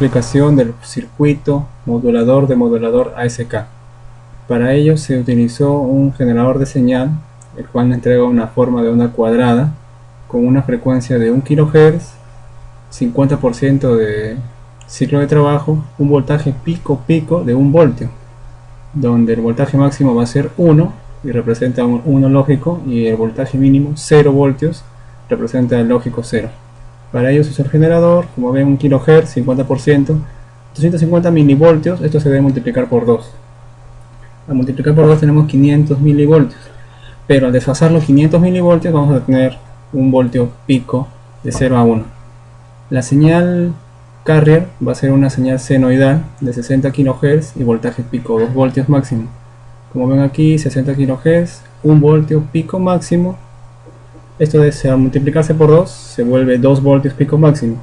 explicación del circuito modulador de modulador ASK. Para ello se utilizó un generador de señal, el cual entrega una forma de onda cuadrada con una frecuencia de 1 kHz, 50% de ciclo de trabajo, un voltaje pico de 1 voltio, donde el voltaje máximo va a ser 1 y representa un 1 lógico, y el voltaje mínimo 0 voltios representa el lógico 0. Para ello se usa el generador, como ven, 1 kHz, 50%, 250 milivoltios. Esto se debe multiplicar por 2. Al multiplicar por 2 tenemos 500 milivoltios, pero al desfasar los 500 milivoltios vamos a tener un voltio pico de 0 a 1. La señal carrier va a ser una señal senoidal de 60 kHz y voltaje pico 2 voltios máximo. Como ven aquí, 60 kHz, 1 voltio pico máximo. Esto al multiplicarse por 2 se vuelve 2 voltios pico máximo.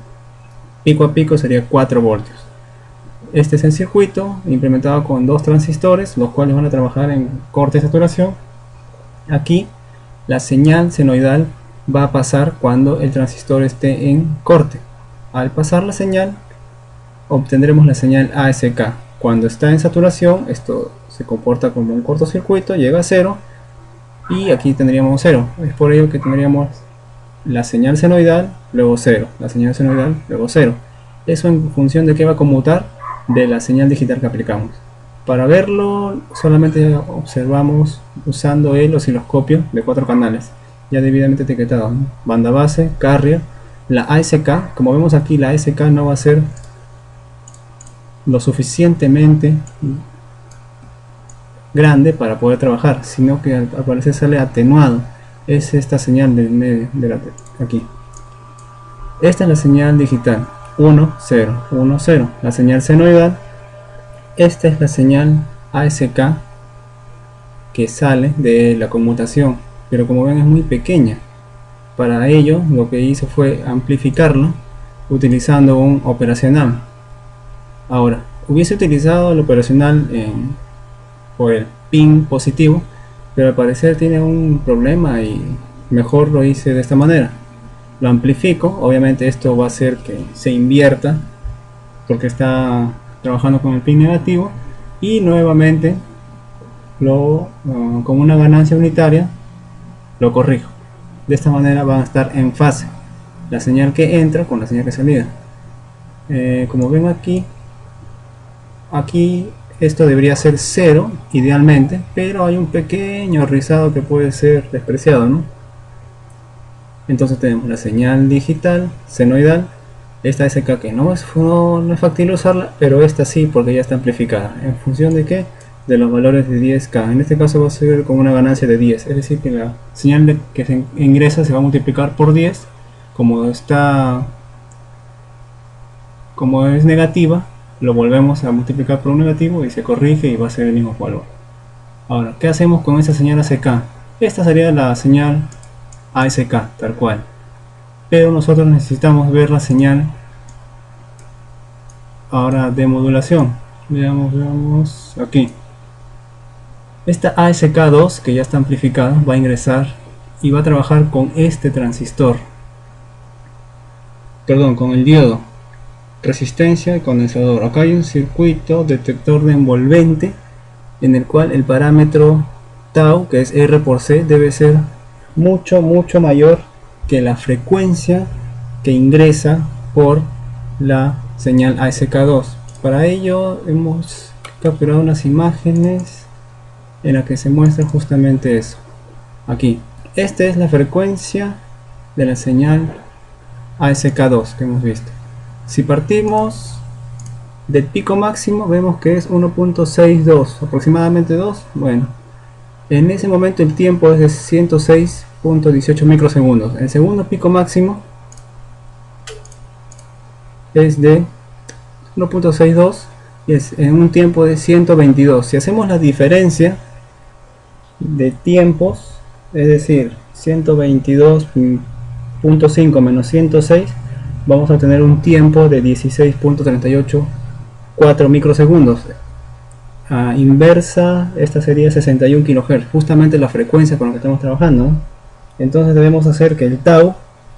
Pico a pico sería 4 voltios. Este es el circuito implementado con 2 transistores, los cuales van a trabajar en corte de saturación. Aquí la señal senoidal va a pasar cuando el transistor esté en corte. Al pasar la señal obtendremos la señal ASK. Cuando está en saturación, esto se comporta como un cortocircuito, llega a 0, y aquí tendríamos 0. Es por ello que tendríamos la señal senoidal, luego 0, la señal senoidal, luego 0. Eso en función de qué va a conmutar de la señal digital que aplicamos. Para verlo solamente observamos usando el osciloscopio de 4 canales ya debidamente etiquetado, ¿no? Banda base, carrier, la ASK. Como vemos aquí, la ASK no va a ser lo suficientemente grande para poder trabajar, sino que al parecer sale atenuado. Es esta señal del medio de aquí. Esta es la señal digital 1 0 1 0, la señal senoidal. Esta es la señal ASK que sale de la conmutación, pero como ven es muy pequeña. Para ello lo que hice fue amplificarlo utilizando un operacional. Ahora, hubiese utilizado el operacional por el pin positivo, pero al parecer tiene un problema y mejor lo hice de esta manera. Lo amplifico, obviamente esto va a hacer que se invierta porque está trabajando con el pin negativo, y nuevamente con una ganancia unitaria lo corrijo. De esta manera van a estar en fase la señal que entra con la señal que salida. Como ven aquí esto debería ser 0 idealmente, pero hay un pequeño rizado que puede ser despreciado, ¿no? Entonces tenemos la señal digital senoidal, esta SK que no es factible usarla, pero esta sí, porque ya está amplificada. ¿En función de qué? De los valores de 10K. En este caso va a ser con una ganancia de 10, es decir que la señal que se ingresa se va a multiplicar por 10. Como es negativa, lo volvemos a multiplicar por un negativo y se corrige y va a ser el mismo valor. Ahora, ¿qué hacemos con esa señal ASK? Esta sería la señal ASK tal cual, pero nosotros necesitamos ver la señal ahora de modulación. Veamos aquí. Esta ASK2 que ya está amplificada va a ingresar y va a trabajar con este transistor, perdón, con el diodo, resistencia y condensador. Acá hay un circuito detector de envolvente en el cual el parámetro tau, que es R por C, debe ser mucho mayor que la frecuencia que ingresa por la señal ASK2. Para ello hemos capturado unas imágenes en las que se muestra justamente eso. Aquí, esta es la frecuencia de la señal ASK2 que hemos visto. Si partimos del pico máximo, vemos que es 1.62, aproximadamente 2. Bueno, en ese momento el tiempo es de 106.18 microsegundos. El segundo pico máximo es de 1.62 y es en un tiempo de 122. Si hacemos la diferencia de tiempos, es decir, 122.5 menos 106, vamos a tener un tiempo de 16.384 microsegundos. Inversa, esta sería 61 kHz, justamente la frecuencia con la que estamos trabajando, ¿no? Entonces debemos hacer que el tau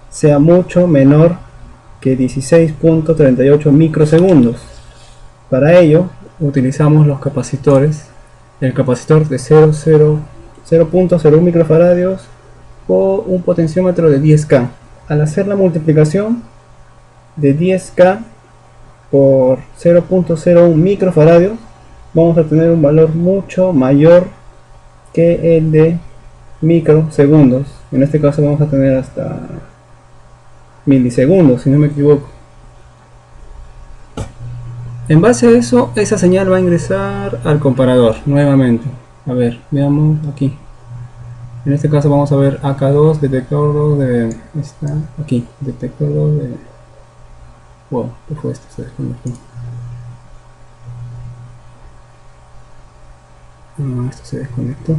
sea mucho menor que 16.38 microsegundos. Para ello utilizamos los capacitores, el capacitor de 0.01 microfaradios o un potenciómetro de 10K. Al hacer la multiplicación de 10K por 0.01 microfaradios, vamos a tener un valor mucho mayor que el de microsegundos. En este caso vamos a tener hasta milisegundos, si no me equivoco. En base a eso, esa señal va a ingresar al comparador nuevamente. A ver, veamos aquí. En este caso vamos a ver AK2, detector 2 de... está aquí, detector 2 de... wow, ¿qué fue esto? Se desconectó. No, esto se desconectó.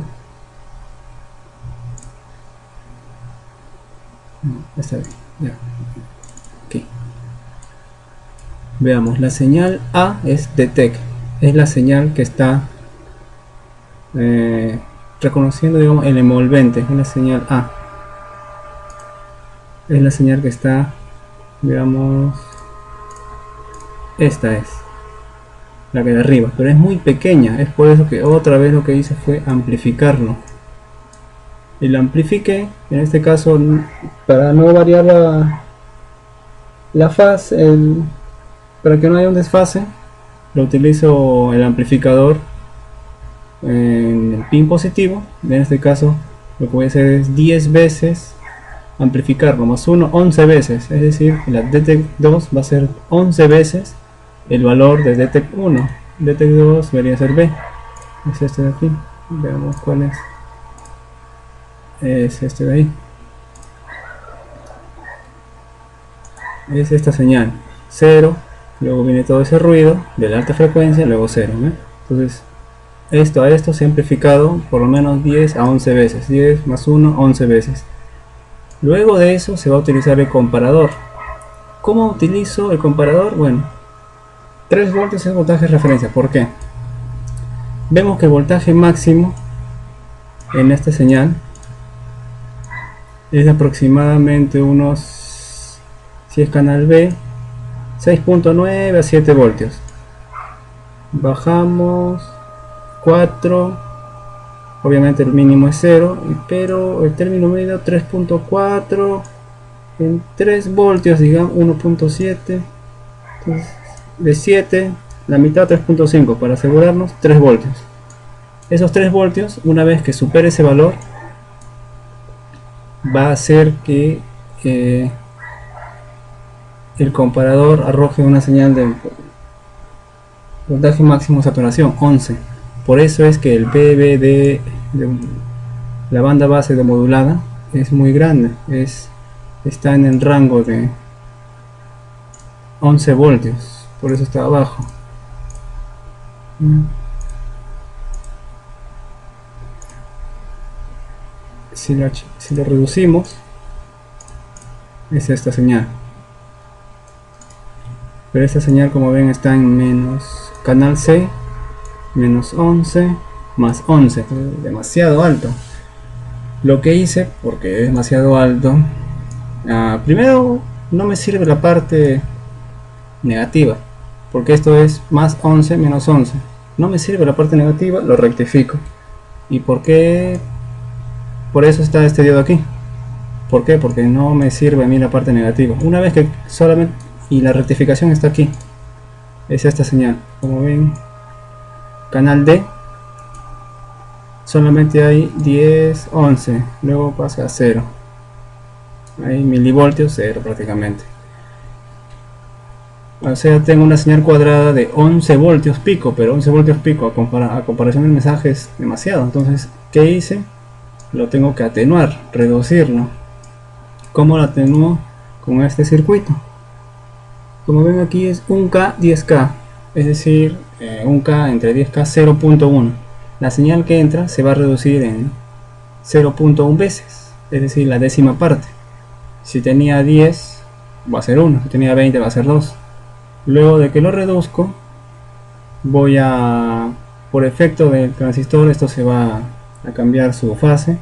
No, está bien, ya. Aquí. Veamos, la señal A es detect, es la señal que está reconociendo, digamos, el envolvente, es la señal A. Es la señal que está, digamos, esta es la que de arriba, pero es muy pequeña, es por eso que otra vez lo que hice fue amplificarlo. Y lo amplifiqué, en este caso, para no variar la fase, para que no haya un desfase, lo utilizo el amplificador en el pin positivo. En este caso lo que voy a hacer es 10 veces amplificarlo, más 1, 11 veces, es decir, la detect 2 va a ser 11 veces el valor de detect 1. Detect 2 debería ser B, es este de aquí, veamos cuál es este de ahí, es esta señal 0, luego viene todo ese ruido de la alta frecuencia, luego 0, ¿no? Entonces esto a esto se ha amplificado por lo menos 10 a 11 veces, 10 más 1, 11 veces. Luego de eso se va a utilizar el comparador. ¿Cómo utilizo el comparador? Bueno, 3 voltios es voltaje de referencia. ¿Por qué? Vemos que el voltaje máximo en esta señal es de aproximadamente unos, si es canal B, 6.9 a 7 voltios. Bajamos 4, obviamente el mínimo es 0, pero el término medio 3.4, en 3 voltios, digamos 1.7, entonces de 7, la mitad 3.5, para asegurarnos 3 voltios. Esos 3 voltios, una vez que supere ese valor, va a hacer que el comparador arroje una señal de voltaje máximo de saturación 11. Por eso es que el PB de la banda base de modulada es muy grande, está en el rango de 11 voltios, por eso está abajo. Si lo reducimos, es esta señal, pero esta señal, como ven, está en menos, canal C, menos 11 más 11, demasiado alto. Lo que hice, porque es demasiado alto, primero no me sirve la parte negativa, porque esto es más 11 menos 11, no me sirve la parte negativa, lo rectifico. ¿Y por qué? Por eso está este diodo aquí. ¿Por qué? Porque no me sirve a mí la parte negativa. Una vez que solamente, y la rectificación está aquí, es esta señal, como ven, canal D, solamente hay 10, 11, luego pasa a 0, hay milivoltios, 0 prácticamente. O sea, tengo una señal cuadrada de 11 voltios pico, pero 11 voltios pico a comparación del mensaje es demasiado. Entonces, ¿qué hice? Lo tengo que atenuar, reducirlo. ¿Cómo lo atenúo? Con este circuito. Como ven aquí es 1K, 10K, es decir, 1K entre 10K, 0.1. La señal que entra se va a reducir en 0.1 veces, es decir, la décima parte. Si tenía 10 va a ser 1, si tenía 20 va a ser 2. Luego de que lo reduzco, voy a, por efecto del transistor, esto se va a cambiar su fase,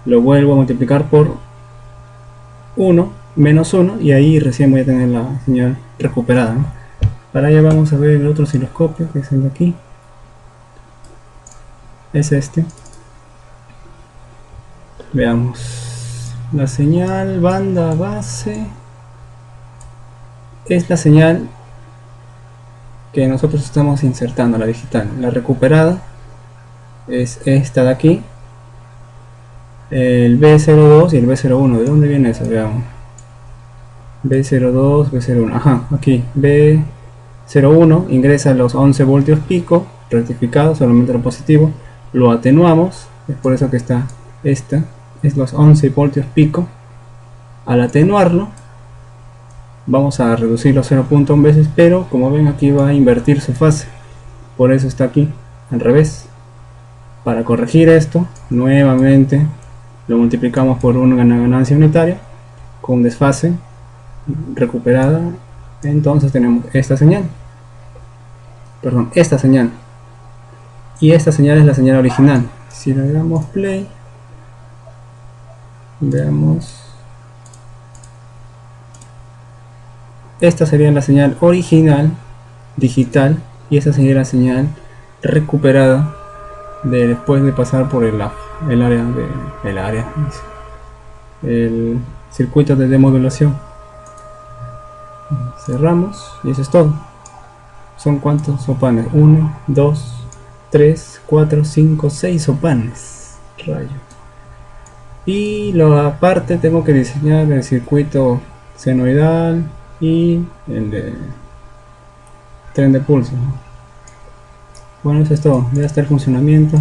lo vuelvo a multiplicar por 1 -1 y ahí recién voy a tener la señal recuperada, ¿no? Para ello vamos a ver el otro osciloscopio, que es el de aquí, es este. Veamos la señal banda base, es la señal que nosotros estamos insertando, la digital. La recuperada es esta de aquí, el B02 y el B01. ¿De dónde viene eso? Veamos. B02, B01, ajá, aquí B01 ingresa los 11 voltios pico, rectificado, solamente lo positivo, lo atenuamos, es por eso que está esta, es los 11 voltios pico. Al atenuarlo vamos a reducirlo 0.1 veces, pero como ven aquí va a invertir su fase, por eso está aquí al revés. Para corregir esto, nuevamente lo multiplicamos por una ganancia unitaria con desfase recuperada, entonces tenemos esta señal, perdón, esta señal, y esta señal es la señal original. Si le damos play, veamos, esta sería la señal original digital y esta sería la señal recuperada después de pasar por el circuito de demodulación. Cerramos y eso es todo. ¿Son cuántos sopanes? 1, 2, 3, 4, 5, 6 sopanes. Rayo. Y lo aparte tengo que diseñar el circuito senoidal y el de tren de pulso. Bueno, eso es todo. Ya está el funcionamiento.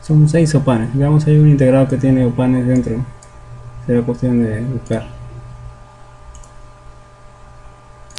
Son 6 sopanes. Veamos, hay un integrado que tiene opanes dentro. Será cuestión de buscar.